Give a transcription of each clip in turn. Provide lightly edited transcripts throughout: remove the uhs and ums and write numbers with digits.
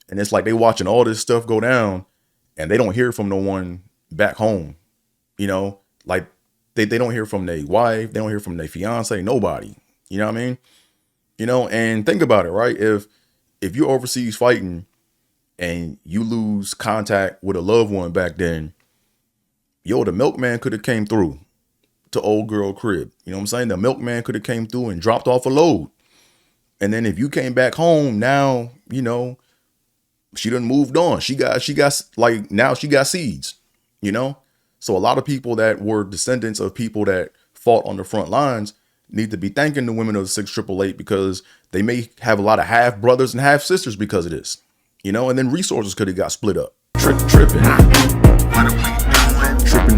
And it's like they watching all this stuff go down and they don't hear from no one back home, you know, like they don't hear from their wife, they don't hear from their fiance, nobody. You know what I mean? And think about it, right? If you're overseas fighting and you lose contact with a loved one back then, yo, the milkman could have came through to old girl crib. You know what I'm saying? The milkman could have came through and dropped off a load. And then if you came back home, now, she done moved on. She got like now she got seeds, you know? So a lot of people that were descendants of people that fought on the front lines need to be thanking the women of the 6888 because they may have a lot of half brothers and half sisters because of this. And then resources could have got split up. Tripping. Tripping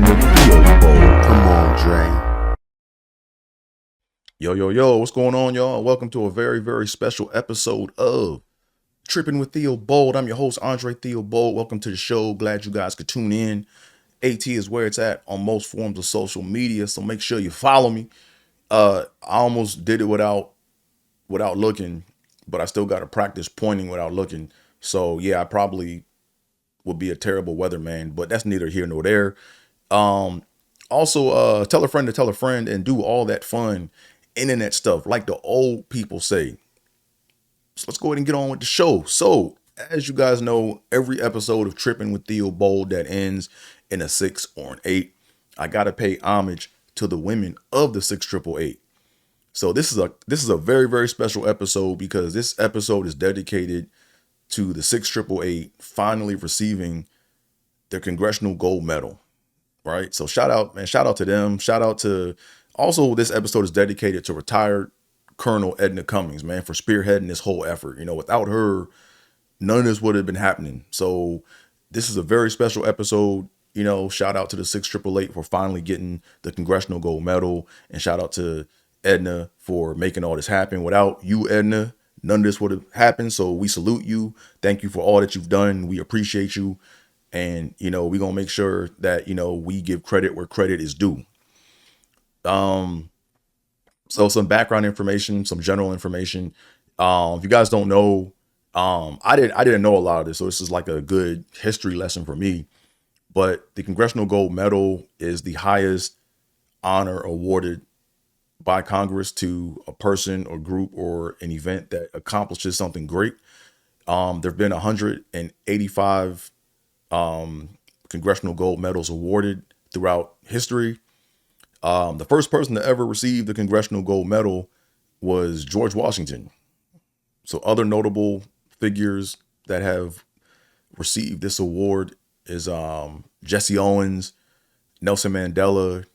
with the bowl. Come on, Dre. Yo, what's going on, y'all? Welcome to a very, very special episode of Tripping with Theo Bold. I'm your host, Andre Theo Bold. Welcome to the show. Glad you guys could tune in. AT is where it's at on most forms of social media, so make sure you follow me. I almost did it without looking, but I still got to practice pointing without looking. So yeah, I probably would be a terrible weatherman, but that's neither here nor there. Also, tell a friend to tell a friend and do all that fun internet stuff like the old people say. So let's go ahead and get on with the show. So, as you guys know, every episode of Tripping with Theo Bold that ends in a 6 or an 8, I gotta pay homage to the women of the 6888. So this is a very, very special episode because this episode is dedicated to the 6888 finally receiving their Congressional Gold Medal. Right? So shout out to them. Shout out to also this episode is dedicated to retired Colonel Edna Cummings, man, for spearheading this whole effort. Without her, none of this would have been happening. So this is a very special episode. Shout out to the 6888 for finally getting the Congressional Gold Medal, and shout out to Edna for making all this happen. Without you, Edna, none of this would have happened. So we salute you. Thank you for all that you've done. We appreciate you. And, we're going to make sure that, we give credit where credit is due. So some background information, some general information. If you guys don't know, I didn't know a lot of this. So this is like a good history lesson for me. But the Congressional Gold Medal is the highest honor awarded by Congress to a person or group or an event that accomplishes something great. There have been 185 Congressional Gold Medals awarded throughout history. The first person to ever receive the Congressional Gold Medal was George Washington. So other notable figures that have received this award is Jesse Owens, Nelson Mandela,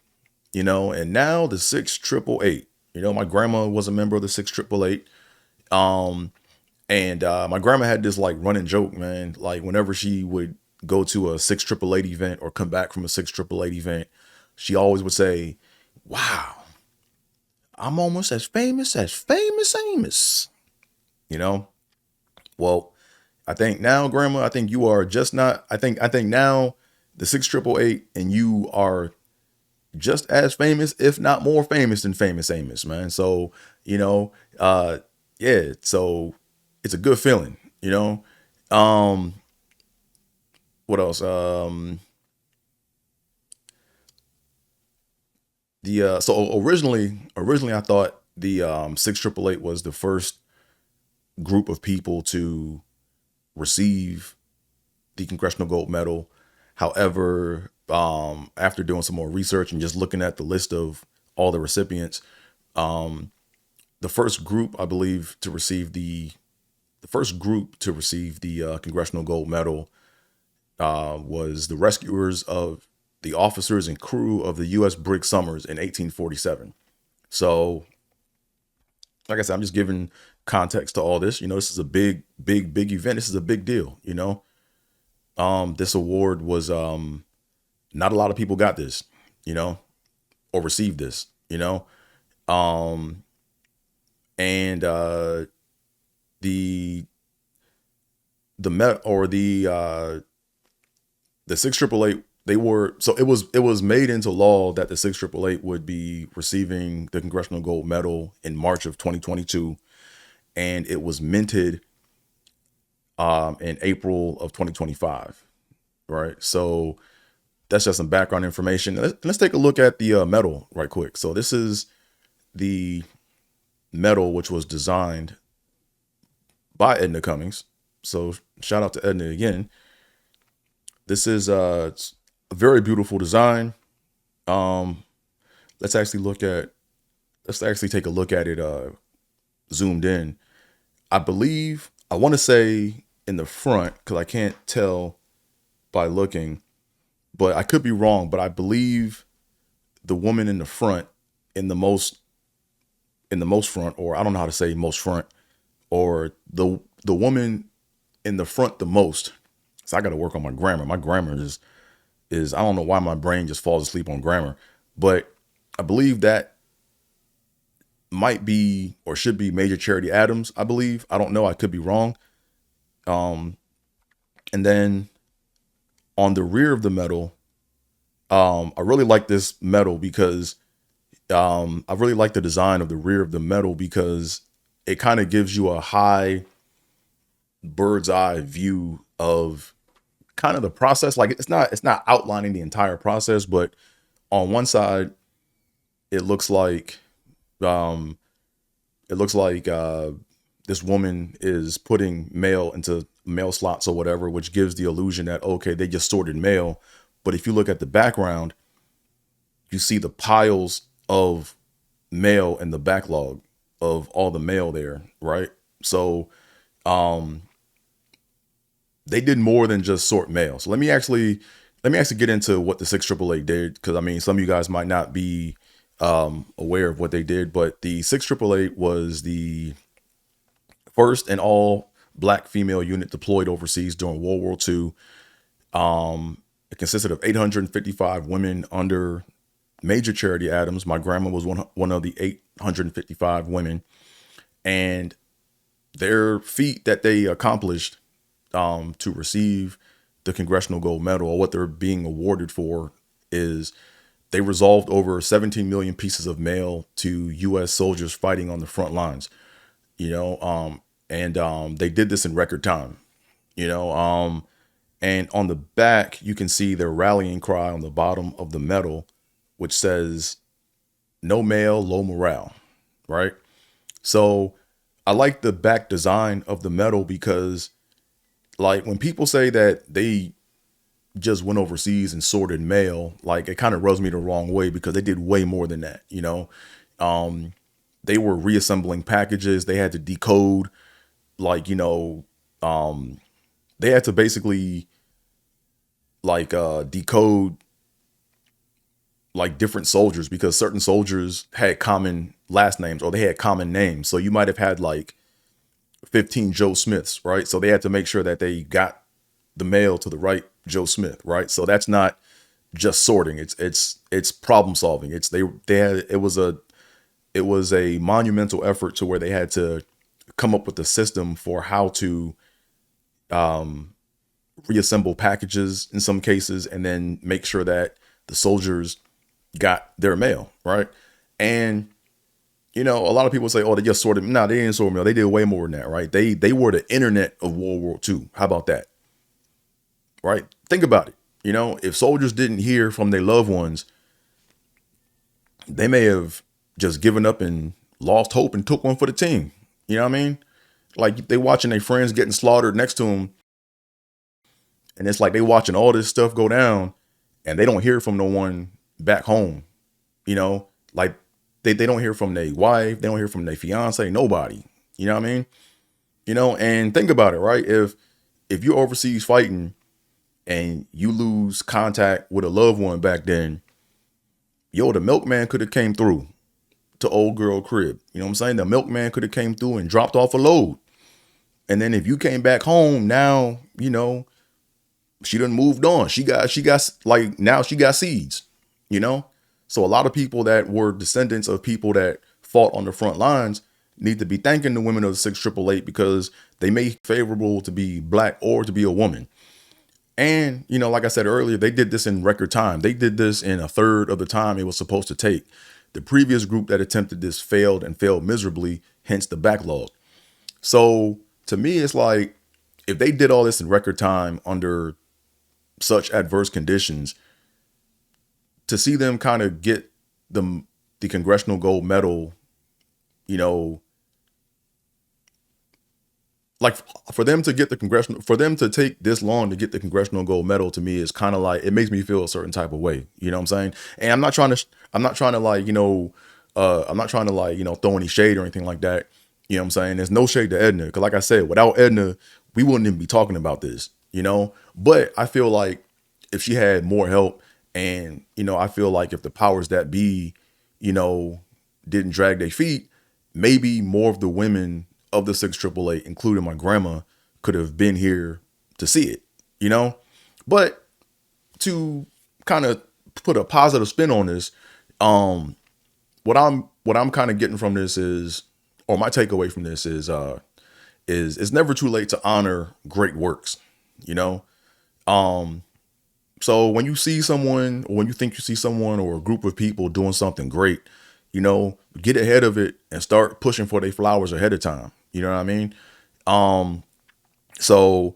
and now the 6888. My grandma was a member of the 6888. And my grandma had this like running joke, man. Like whenever she would go to a 6888 event or come back from a 6888 event, she always would say, "Wow, I'm almost as famous Amos." Well, I think now, Grandma, I think you are just not. I think now the 6888 and you are just as famous, if not more famous than Famous Amos, man. So yeah. So it's a good feeling, What else? So originally I thought the 6888 was the first group of people to receive the Congressional Gold Medal. However, after doing some more research and just looking at the list of all the recipients, the first group I believe to receive the Congressional Gold Medal was the rescuers of the officers and crew of the U.S. brig Summers in 1847. So, like I said, I'm just giving context to all this. This is a big event. This is a big deal. This award was not a lot of people got this, or received this, and the Met or the 6888, it was made into law that the 6888 would be receiving the Congressional Gold Medal in March of 2022, and it was minted in April of 2025. Right. So that's just some background information. Let's take a look at the medal right quick. So this is the medal, which was designed by Edna Cummings. So shout out to Edna again. This is it's a very beautiful design. Um, let's actually take a look at it zoomed in. I want to say in the front, because I can't tell by looking, but I could be wrong, but I believe the woman in the front, in the most front, or I don't know how to say most front, or the woman in the front the most. So I got to work on my grammar. My grammar is I don't know why my brain just falls asleep on grammar, but I believe that might be or should be Major Charity Adams. I believe. I don't know. I could be wrong. And then on the rear of the medal, I really like this medal because I really like the design of the rear of the medal because it kind of gives you a high bird's eye view of kind of the process. Like it's not outlining the entire process, but on one side, it looks like um, this woman is putting mail into mail slots or whatever, which gives the illusion that, okay, they just sorted mail. But if you look at the background, you see the piles of mail and the backlog of all the mail there, right? So they did more than just sort mail. So let me actually get into what the 688 did, because I mean, some of you guys might not be aware of what they did, but the 688 was the first and all black female unit deployed overseas during World War II. It consisted of 855 women under Major Charity Adams. My grandma was one of the 855 women, and their feat that they accomplished to receive the Congressional Gold Medal, or what they're being awarded for, is they resolved over 17 million pieces of mail to U.S. soldiers fighting on the front lines. They did this in record time. And on the back, you can see their rallying cry on the bottom of the medal, which says, "No mail, low morale," right? So I like the back design of the medal because, like, when people say that they just went overseas and sorted mail, like, it kind of rubs me the wrong way because they did way more than that. They were reassembling packages. They had to decode, like, they had to basically decode like different soldiers, because certain soldiers had common last names or they had common names. So you might have had like 15 Joe Smiths, right? So they had to make sure that they got the mail to the right Joe Smith, right? So that's not just sorting. It's problem solving. It was a monumental effort to where they had to come up with a system for how to reassemble packages in some cases, and then make sure that the soldiers got their mail, right? And a lot of people say, "Oh, they just sorted." No, they didn't sort mail. They did way more than that, right? They were the internet of World War II. How about that, right? Think about it. If soldiers didn't hear from their loved ones, they may have just given up and lost hope and took one for the team. You know what I mean? Like, they watching their friends getting slaughtered next to them, and it's like they watching all this stuff go down, and they don't hear from no one back home. Like they don't hear from their wife, they don't hear from their fiance, nobody. You know what I mean? And think about it, right? If you're overseas fighting and you lose contact with a loved one back then, the milkman could have came through to old girl crib. You know what I'm saying? The milkman could have came through and dropped off a load. And then if you came back home, now, she done moved on. She got like, now she got seeds, So a lot of people that were descendants of people that fought on the front lines need to be thanking the women of the 6888, because they made it favorable to be black or to be a woman. And, like I said earlier, they did this in record time. They did this in a third of the time it was supposed to take. The previous group that attempted this failed, and failed miserably, hence the backlog. So to me, it's like, if they did all this in record time under such adverse conditions, to see them kind of get the Congressional Gold Medal, you know, like for them to get the congressional, for them to take this long to get the Congressional Gold Medal, to me is kind of like, it makes me feel a certain type of way. You know what I'm saying? And I'm not trying to like, I'm not trying to like, throw any shade or anything like that. You know what I'm saying? There's no shade to Edna. Cause like I said, without Edna, we wouldn't even be talking about this, but I feel like if she had more help and, I feel like if the powers that be, didn't drag their feet, maybe more of the women of the 688, including my grandma, could have been here to see it. But to kind of put a positive spin on this, what I'm kind of getting from this is, or my takeaway from this is it's never too late to honor great works, you know? So when you see someone, or when you think you see someone or a group of people doing something great, get ahead of it and start pushing for their flowers ahead of time. You know what I mean? So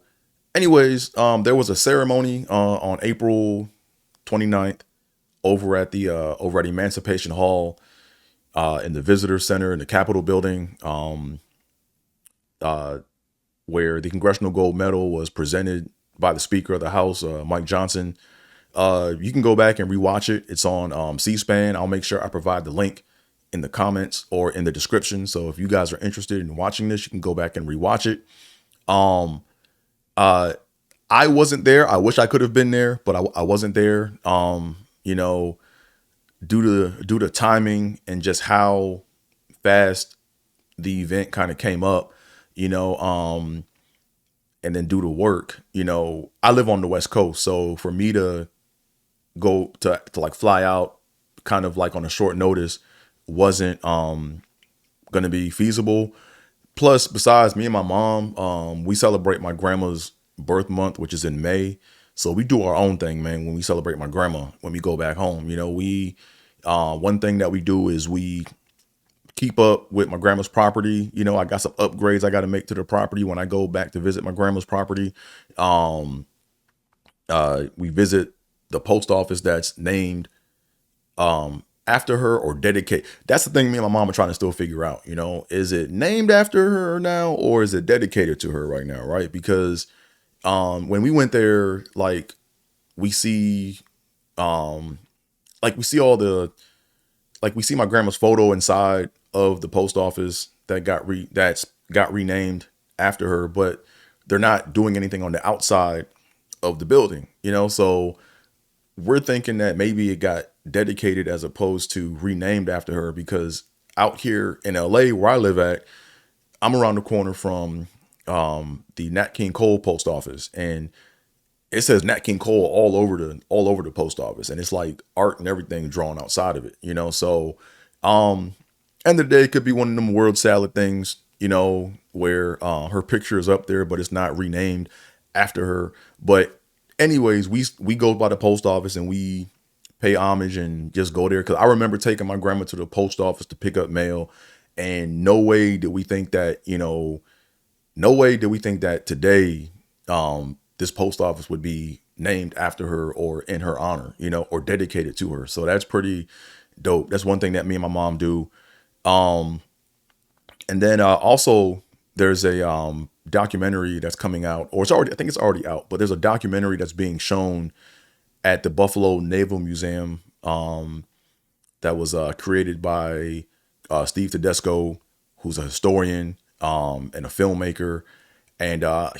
anyways, there was a ceremony on April 29th over at Emancipation Hall in the Visitor Center in the Capitol building, where the Congressional Gold Medal was presented by the Speaker of the House, Mike Johnson. You can go back and rewatch it. It's on C-SPAN. I'll make sure I provide the link in the comments or in the description. So if you guys are interested in watching this, you can go back and rewatch it. I wasn't there. I wish I could have been there, but I wasn't there. Due to timing and just how fast the event kind of came up, and then due to work, I live on the West Coast. So for me to go to like fly out kind of like on a short notice wasn't going to be feasible. Plus, besides me and my mom, we celebrate my grandma's birth month, which is in May. So we do our own thing, man, when we celebrate my grandma, when we go back home. One thing that we do is we keep up with my grandma's property. I got some upgrades I got to make to the property when I go back to visit my grandma's property. We visit the post office that's named after her or dedicate. That's the thing me and my mom are trying to still figure out. Is it named after her now or is it dedicated to her right now? Right. Because when we went there, like we see we see my grandma's photo inside of the post office that got renamed after her, but they're not doing anything on the outside of the building, so we're thinking that maybe it got dedicated as opposed to renamed after her, because out here in LA where I live at, I'm around the corner from the Nat King Cole post office, and it says Nat King Cole all over the post office, and it's like art and everything drawn outside of it, so end of the day, it could be one of them word salad things, where her picture is up there but it's not renamed after her. But anyways, we go by the post office and we pay homage and just go there, because I remember taking my grandma to the post office to pick up mail, and no way did we think that today this post office would be named after her or in her honor, or dedicated to her. So that's pretty dope. That's one thing that me and my mom do. And then also there's a documentary that's coming out, or I think it's already out, but there's a documentary that's being shown at the Buffalo Naval Museum that was created by Steve Tedesco, who's a historian and a filmmaker. And I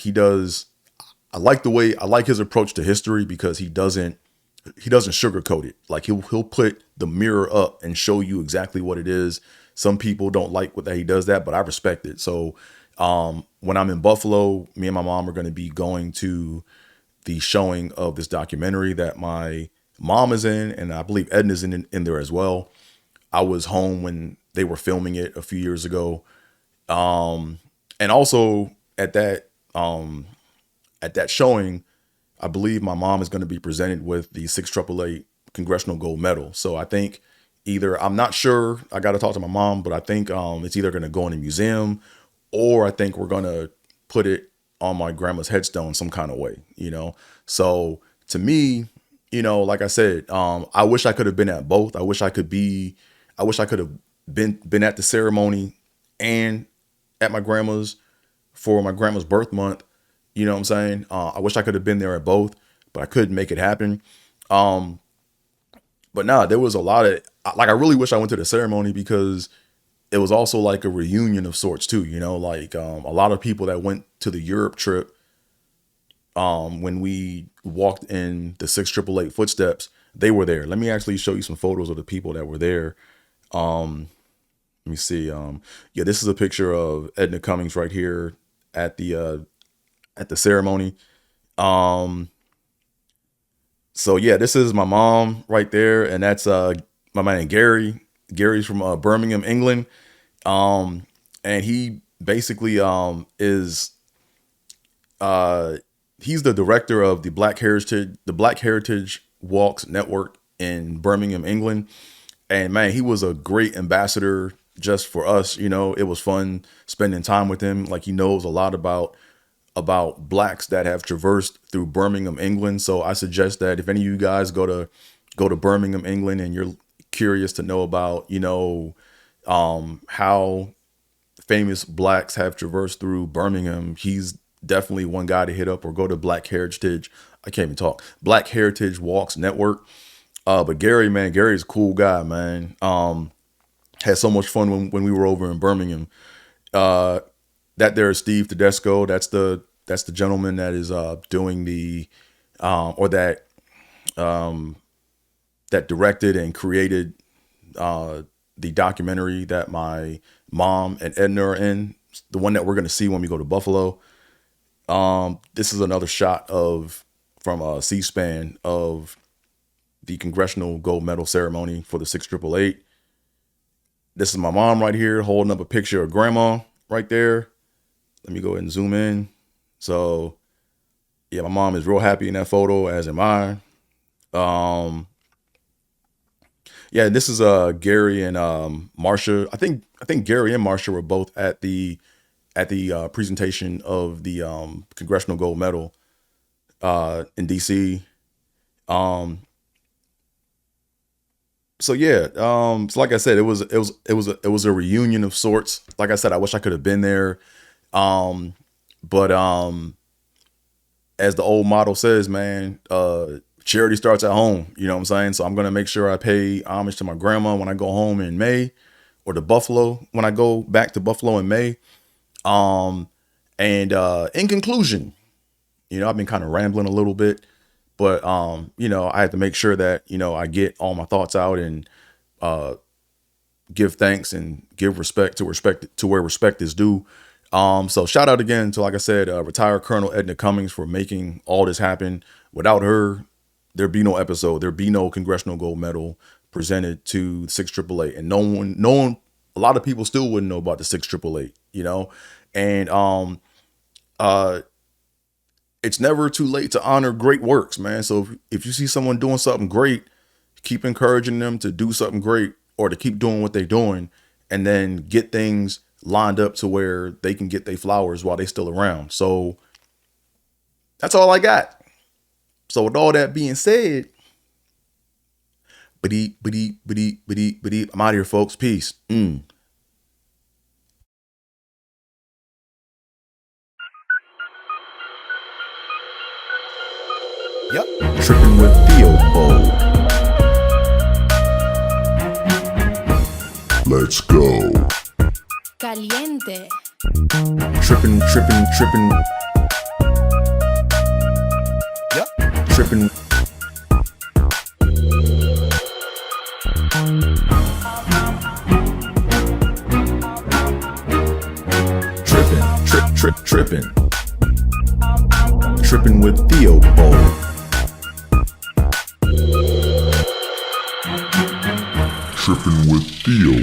like his approach to history, because he doesn't sugarcoat it. Like he'll put the mirror up and show you exactly what it is. Some people don't like that he does that, but I respect it. So when I'm in Buffalo, me and my mom are going to be going to the showing of this documentary that my mom is in, and I believe Edna's in there as well. I was home when they were filming it a few years ago. And also at that showing, I believe my mom is going to be presented with the 688 Congressional Gold Medal. So I think I'm not sure, I got to talk to my mom, but I think it's either going to go in a museum, or I think we're going to put it on my grandma's headstone some kind of way, you know? So to me, you know, like I said, I wish I could have been at both. I wish I could have been at the ceremony and at my grandma's for my grandma's birth month. You know what I'm saying? I wish I could have been there at both, but I couldn't make it happen. But nah, there was a lot of, like, I really wish I went to the ceremony because it was also like a reunion of sorts too, you know, like a lot of people that went to the Europe trip, when we walked in the 6888 footsteps, they were there. Let me actually show you some photos of the people that were there. Let me see. Yeah, this is a picture of Edna Cummings right here at the ceremony. So yeah, this is my mom right there, and that's my man Gary. Gary's from Birmingham, England. And he basically is he's the director of the Black Heritage Walks Network in Birmingham, England. And man, he was a great ambassador just for us. You know, it was fun spending time with him. Like, he knows a lot about blacks that have traversed through Birmingham, England. So I suggest that if any of you guys go to Birmingham, England, and you're curious to know about, you know, how famous blacks have traversed through Birmingham, he's definitely one guy to hit up, or go to Black Heritage Walks Network. But Gary, man, Gary's a cool guy, man. Had so much fun when we were over in Birmingham. That there is Steve Tedesco. That's the gentleman that is doing the that directed and created the documentary that my mom and Edna are in, the one that we're going to see when we go to Buffalo. This is another shot from C-SPAN of the Congressional Gold Medal ceremony for the 6888. This is my mom right here holding up a picture of grandma right there. Let me go ahead and zoom in. So yeah, my mom is real happy in that photo, as am I. Yeah, this is Gary and Marsha. I think Gary and Marsha were both at the presentation of the Congressional Gold Medal in DC. So yeah, so like I said, it was a reunion of sorts. Like I said, I wish I could have been there. But as the old motto says, man, charity starts at home. You know what I'm saying? So I'm going to make sure I pay homage to my grandma when I go home in May, or to Buffalo when I go back to Buffalo in May. And in conclusion, you know, I've been kind of rambling a little bit, but, you know, I have to make sure that, you know, I get all my thoughts out and, give thanks and give respect to where respect is due. So shout out again to, like I said, retired Colonel Edna Cummings for making all this happen. Without her, there'd be no episode. There'd be no Congressional Gold Medal presented to 6888. And no one, a lot of people still wouldn't know about the 6888, you know? And, it's never too late to honor great works, man. So if you see someone doing something great, keep encouraging them to do something great, or to keep doing what they're doing, and then get things lined up to where they can get their flowers while they're still around. So that's all I got. So with all that being said, I'm out of here, folks. Peace. Yep. Tripping with Theo. Let's go. Caliente. Tripping. Yep. Tripping. Tripping. Tripping with Theo. Tripping with Theo.